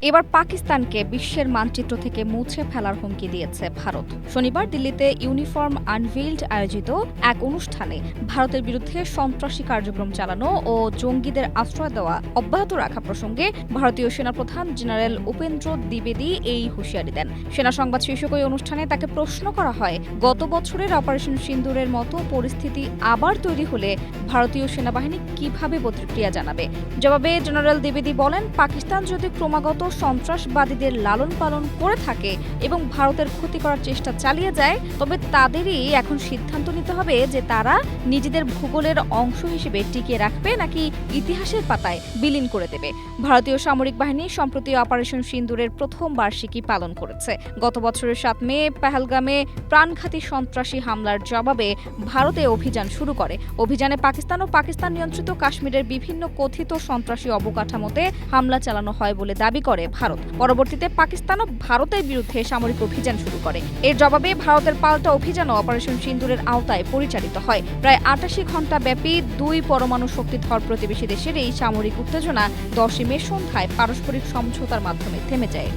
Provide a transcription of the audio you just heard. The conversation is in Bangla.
এবার পাকিস্তানকে বিশ্বের মানচিত্র থেকে মুছে ফেলার হুমকি দিয়েছে ভারত। শনিবার দিল্লিতে ইউনিফর্ম আনভেইলড আয়োজিত এক অনুষ্ঠানে ভারতের বিরুদ্ধে সন্ত্রাসী কার্যক্রম চালানো ও জঙ্গিদের আশ্রয় দেওয়া অব্যাহত রাখা প্রসঙ্গে ভারতীয় সেনাপ্রধান জেনারেল উপেন্দ্র দ্বিবেদী এই হুঁশিয়ারি দেন। সেনা সংবাদ শীর্ষক ওই অনুষ্ঠানে তাকে প্রশ্ন করা হয়, গত বছরের অপারেশন সিন্দুরের মতো পরিস্থিতি আবার তৈরি হলে ভারতীয় সেনাবাহিনী কিভাবে প্রতিক্রিয়া জানাবে। জবাবে জেনারেল দ্বিবেদী বলেন, পাকিস্তান যদি ক্রমাগত সন্ত্রাসবাদীদের লালন পালন করে থাকে এবং ভারতের ক্ষতি করার চেষ্টা চালিয়ে যায়, তবে তাদেরই এখন সিদ্ধান্ত নিতে হবে যে তারা নিজেদের ভূগোলের অংশ হিসেবে টিকিয়ে রাখবে নাকি ইতিহাসের পাতায় বিলীন করে দেবে। ভারতীয় সামরিক বাহিনী সম্প্রতি অপারেশন সিন্দুরের প্রথম বার্ষিকী পালন করেছে। গত বছরের 7 মে পেহেলগামে প্রাণঘাতী সন্ত্রাসী হামলার জবাবে ভারতে অভিযান শুরু করে। অভিযানে পাকিস্তান ও পাকিস্তান নিয়ন্ত্রিত কাশ্মীরের বিভিন্ন কথিত সন্ত্রাসী অবকাঠামোতে হামলা চালানো হয় বলে দাবি করে ভারত। পরবর্তীতে পাকিস্তানও ভারতের বিরুদ্ধে সামরিক অভিযান শুরু করে। এর জবাবে ভারতের পাল্টা অভিযানও অপারেশন সিন্দুরের আওতায় পরিচালিত হয়। প্রায় 88 ঘণ্টা ব্যাপী 2 পরমাণু শক্তিধর প্রতিবেশী দেশের এই সামরিক উত্তেজনা 10 মে সন্ধ্যায় পারস্পরিক সমঝোতার মাধ্যমে থেমে যায়।